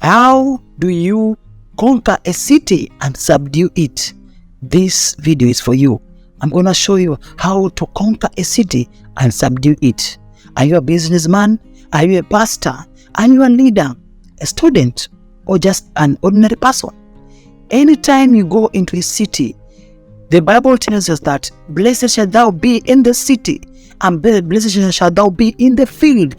How do you conquer a city and subdue it? This video is for you. I'm going to show you how to conquer a city and subdue it. Are you a businessman? Are you a pastor? Are you a leader, a student, or just an ordinary person? Anytime you go into a city, the Bible tells us that blessed shall thou be in the city, and blessed shall thou be in the field.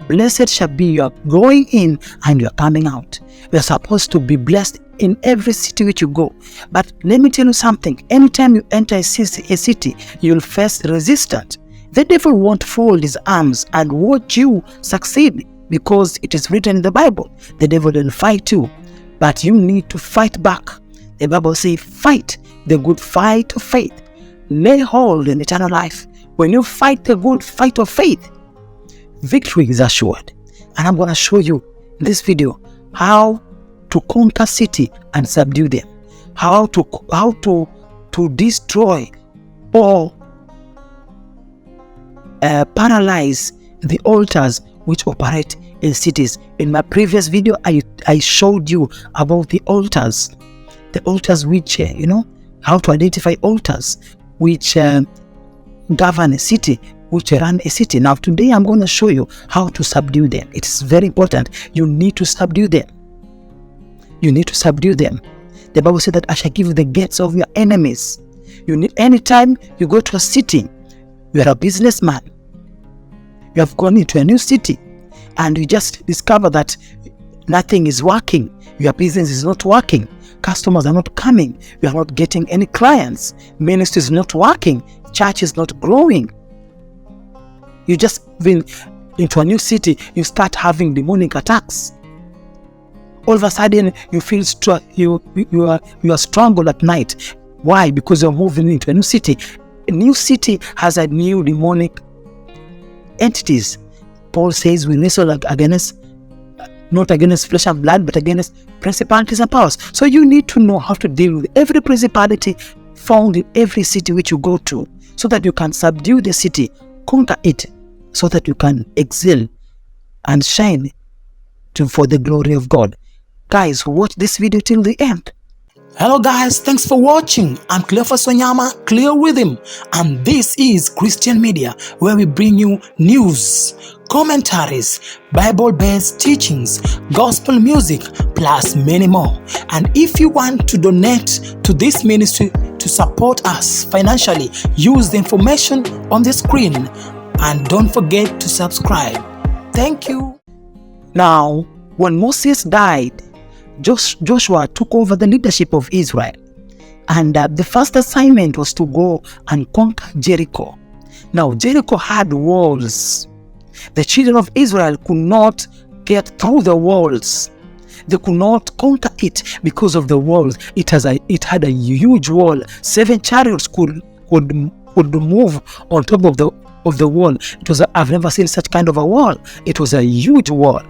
Blessed shall be your going in and your coming out. You are supposed to be blessed in every city which you go. But let me tell you something. Anytime you enter a city, you'll face resistance. The devil won't fold his arms and watch you succeed, because it is written in the Bible. The devil will fight you, but you need to fight back. The Bible says, fight the good fight of faith. Lay hold in eternal life. When you fight the good fight of faith, victory is assured. And I'm going to show you in this video how to conquer city and subdue them. How to destroy or paralyze the altars which operate in cities. In my previous video, I showed you about the altars which, how to identify altars which govern a city, which run a city. Now today I'm going to show you how to subdue them. It's very important. You need to subdue them. You need to subdue them. The Bible said that I shall give you the gates of your enemies. Anytime you go to a city, you are a businessman, you have gone into a new city, and you just discover that nothing is working. Your business is not working. Customers are not coming. You are not getting any clients. Ministry is not working. Church is not growing. You just been into a new city. You start having demonic attacks. All of a sudden, you feel you are strangled at night. Why? Because you're moving into a new city. A new city has a new demonic entities. Paul says we wrestle against, not against flesh and blood, but against principalities and powers. So you need to know how to deal with every principality found in every city which you go to, so that you can subdue the city, conquer it, so that you can excel and shine for the glory of God. Guys, watch this video till the end. Hello guys, thanks for watching. I'm Cleophas Wanyama, Cleo with him, and this is Christian Media, where we bring you news, commentaries, Bible-based teachings, gospel music, plus many more. And if you want to donate to this ministry to support us financially, use the information on the screen, and don't forget to subscribe. Thank you. Now, when Moses died, Joshua took over the leadership of Israel, and the first assignment was to go and conquer Jericho. Now Jericho had walls. The children of Israel could not get through the walls. They could not conquer it because of the walls. It had a huge wall. 7 chariots could move on top of the wall. I've never seen such kind of a wall. It was a huge wall.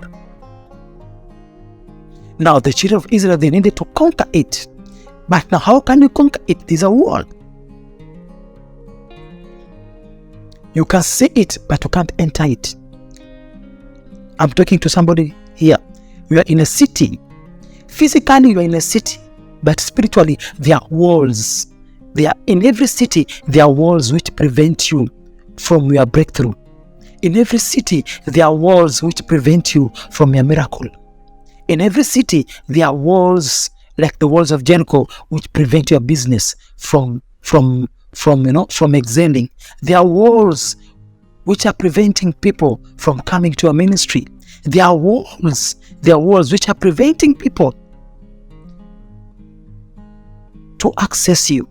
Now the children of Israel, they needed to conquer it. But now how can you conquer it? There's a wall. You can see it, but you can't enter it. I'm talking to somebody here. You are in a city. Physically you are in a city, but spiritually there are walls. In every city there are walls which prevent you from your breakthrough. In every city there are walls which prevent you from your miracle. In every city, there are walls like the walls of Jericho which prevent your business from excelling. There are walls which are preventing people from coming to a ministry. There are walls which are preventing people to access you.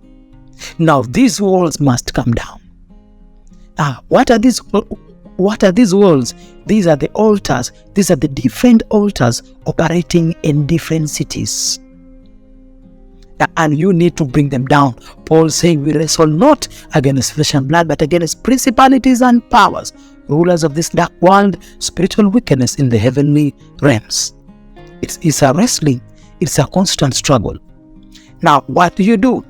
Now these walls must come down. What are these walls? These are the altars. These are the different altars operating in different cities. And you need to bring them down. Paul saying we wrestle not against flesh and blood, but against principalities and powers, rulers of this dark world, spiritual wickedness in the heavenly realms. It's a wrestling. It's a constant struggle. Now, what do you do?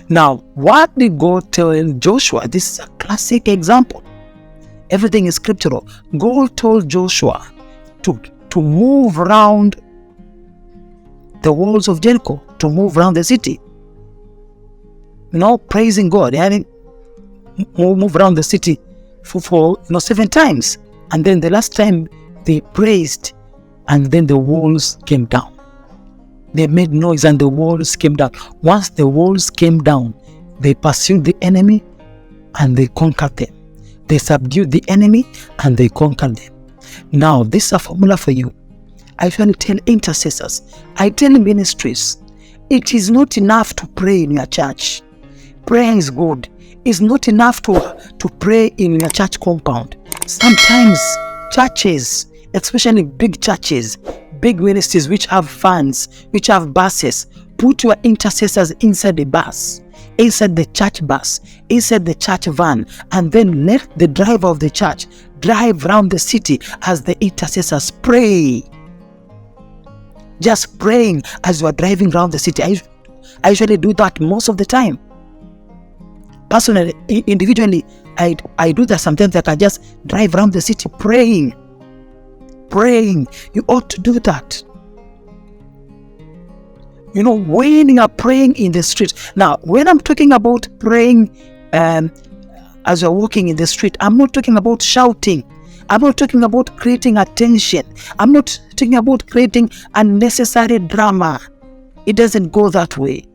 Now, what did God tell Joshua? This is a classic example. Everything is scriptural. God told Joshua to to move around the walls of Jericho, to move around the city. Praising God. And move around the city for 7 times. And then the last time they praised, and then the walls came down. They made noise and the walls came down. Once the walls came down, they pursued the enemy and they conquered them. They subdued the enemy and they conquered them. Now, this is a formula for you. I usually tell intercessors, I tell ministries, it is not enough to pray in your church. Prayer is good. It's not enough to pray in your church compound. Sometimes churches, especially big churches, big ministries which have vans, which have buses, put your intercessors inside the bus, inside the church bus, inside the church van, and then let the driver of the church drive around the city as the intercessors pray. Just praying as you are driving around the city. I usually do that most of the time. Personally, individually, I do that sometimes. I can just drive around the city praying. You ought to do that. When you are praying in the street. Now, when I'm talking about praying as you're walking in the street, I'm not talking about shouting. I'm not talking about creating attention. I'm not talking about creating unnecessary drama. It doesn't go that way.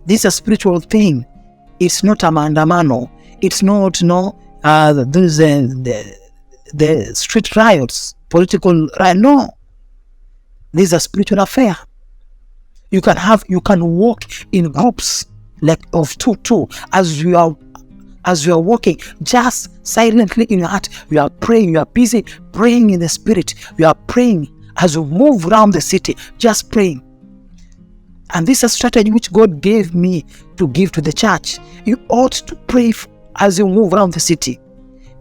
This is a spiritual thing. It's not a mandamano. It's not, the street riots, political riot. No. This is a spiritual affair. You can walk in groups like of two as you are walking, just silently in your heart. You are praying. You are busy praying in the spirit. You are praying as you move around the city, just praying. And this is a strategy which God gave me to give to the church. You ought to pray as you move around the city.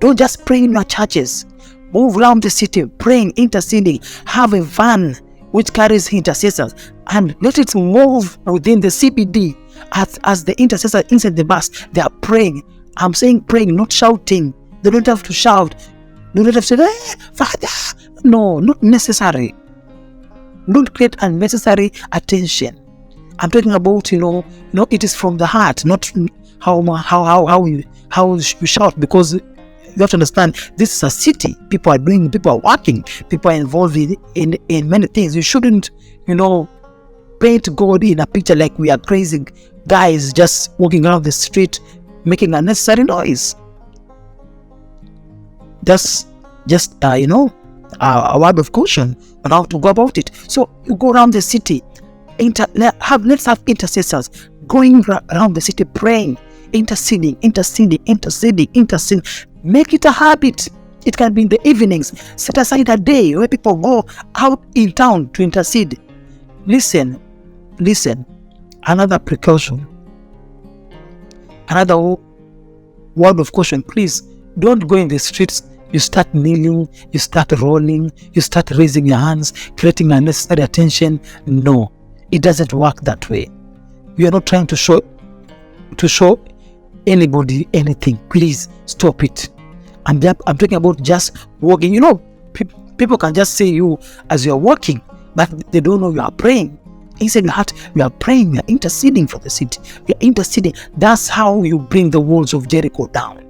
Don't just pray in your churches. Move around the city, praying, interceding. Have a van which carries intercessors and let it move within the CBD as the intercessors inside the bus. They are praying. I'm saying praying, not shouting. They don't have to shout. They don't have to say, Father. No, not necessary. Don't create unnecessary attention. I'm talking about, it is from the heart, not how you shout, because you have to understand, this is a city. People are working, people are involved in many things. You shouldn't, paint God in a picture like we are crazy guys just walking around the street making unnecessary noise. Just a word of caution on how to go about it. So you go around the city. Let's have intercessors going around the city praying, interceding. Make it a habit. It can be in the evenings. Set aside a day where people go out in town to intercede. Listen. Another precaution. Another word of caution. Please don't go in the streets. You start kneeling, you start rolling, you start raising your hands, creating unnecessary attention. No. It doesn't work that way. We are not trying to show anybody anything. Please stop it. I'm talking about just walking. People can just see you as you are walking, but they don't know you are praying. Inside your heart, you are praying. You are interceding for the city. You are interceding. That's how you bring the walls of Jericho down.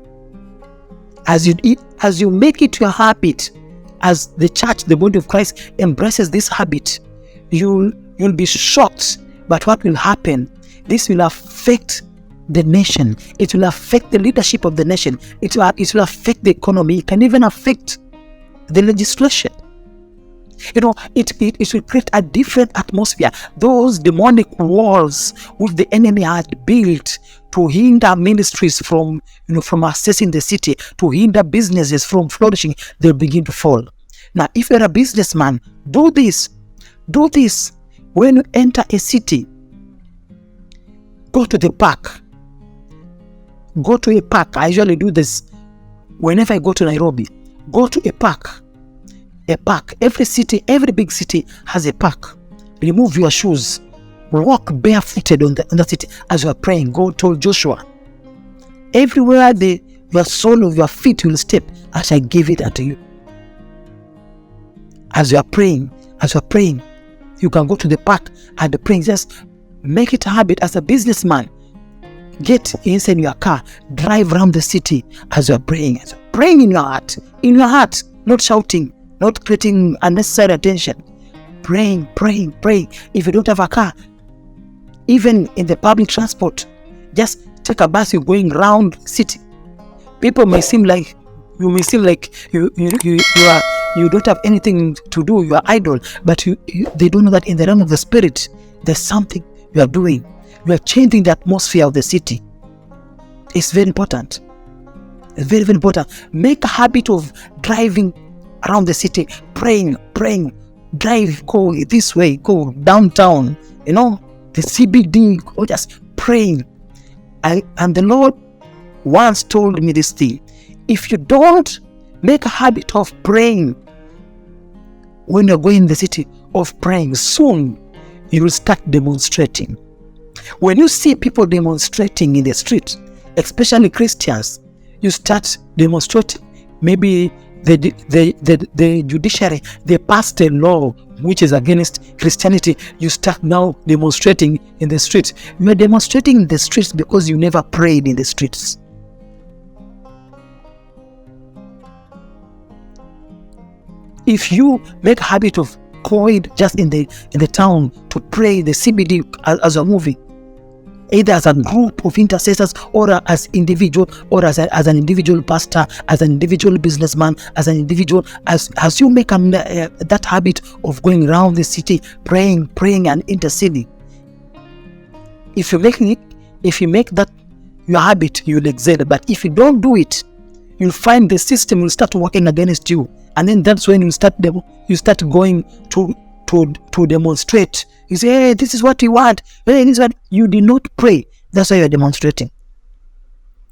As you make it your habit, as the church, the body of Christ, embraces this habit, you'll be shocked. But what will happen? This will affect the nation. It will affect the leadership of the nation. It will affect the economy. It can even affect the legislation. It will create a different atmosphere. Those demonic walls which the enemy had built to hinder ministries from accessing the city, to hinder businesses from flourishing, they'll begin to fall. Now, if you're a businessman, do this. When you enter a city, go to the park. Go to a park. I usually do this whenever I go to Nairobi. Go to a park. Every city, every big city has a park. Remove your shoes. Walk barefooted on the city as you are praying. God told Joshua, everywhere your sole of your feet will step, I shall give it unto you. As you are praying, you can go to the park and pray. Just make it a habit as a businessman. Get inside your car, drive around the city as you are praying. As you're praying in your heart, not shouting, not creating unnecessary attention. Praying. If you don't have a car, even in the public transport, just take a bus. You're going around the city. People may seem like you don't have anything to do. You are idle, but they don't know that in the realm of the spirit, there's something you are doing. You are changing the atmosphere of the city. It's very important. It's very, very important. Make a habit of driving around the city, praying. Drive, go this way, go downtown, the CBD, or just praying. And the Lord once told me this thing: if you don't make a habit of praying when you're going in the city, of praying, soon you will start demonstrating. When you see people demonstrating in the street, especially Christians, you start demonstrating. Maybe the judiciary, they passed a law which is against Christianity. You start now demonstrating in the streets. You are demonstrating in the streets because you never prayed in the streets. If you make a habit of going just in the town to pray the CBD as a movie, either as a group of intercessors or as individual, or as an individual pastor, as an individual businessman, as an individual, as you make that habit of going around the city praying and interceding, if you make that your habit, you'll excel. But if you don't do it, you'll find the system will start working against you, and then that's when you start going to demonstrate. You say, hey, this is what we want. Hey, this is what you did not pray. That's why you're demonstrating.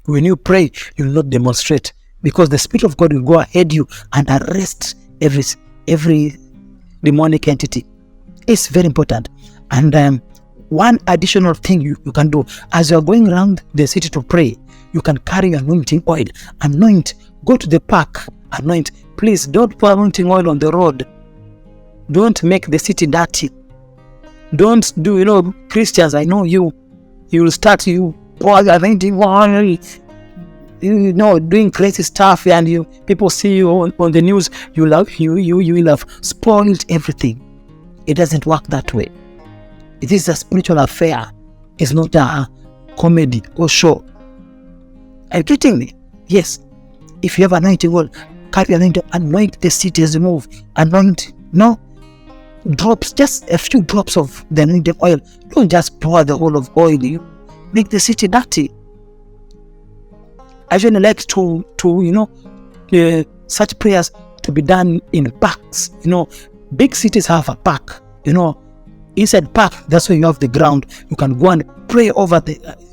When you pray, you will not demonstrate, because the Spirit of God will go ahead you and arrest every demonic entity. It's very important. And one additional thing you can do as you're going around the city to pray, you can carry anointing oil. Anoint. Go to the park. Anoint. Please don't pour anointing oil on the road. Don't make the city dirty. Don't do, Christians, I know you will start, pour anointing oil, doing crazy stuff, and people see you on the news, you will have spoiled everything. It doesn't work that way. It is a spiritual affair. It's not a comedy or show. Are you getting me? Yes. If you have anointing oil, carry anointing, anoint the city as you move. Anoint, drops, just a few drops of the anointing oil. Don't just pour the whole of oil. You make the city dirty. I usually like to such prayers to be done in parks. Big cities have a park. Inside park, that's where you have the ground. You can go and pray over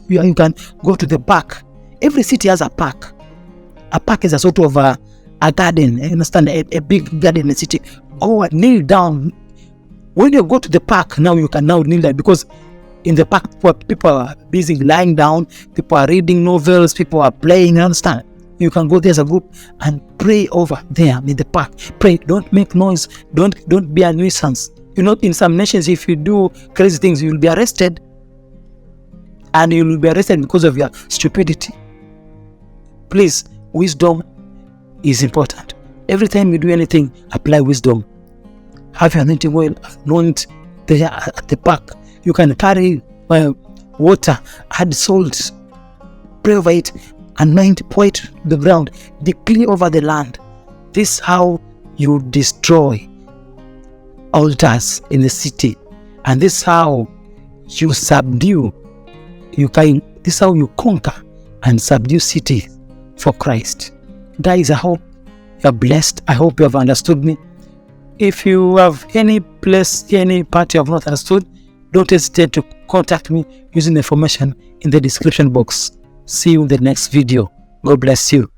you can go to the park. Every city has a park. A park is a sort of a garden. You understand? A big garden in the city. Go and kneel down. When you go to the park, now you can now kneel down, because in the park people are busy lying down, people are reading novels, people are playing. You understand? You can go there as a group and pray over there in the park. Pray. Don't make noise. Don't be a nuisance. In some nations, if you do crazy things, you will be arrested, and you will be arrested because of your stupidity. Please, wisdom is important. Every time you do anything, apply wisdom. Have your anointing oil, anoint there at the park. You can carry water, add salt, pray over it, anoint, pour it to the ground, declare over the land. This is how you destroy altars in the city, and this is how you subdue. This is how you conquer and subdue city for Christ. Guys, I hope you are blessed. I hope you have understood me. If you have any part you have not understood, don't hesitate to contact me using the information in the description box. See you in the next video. God bless you.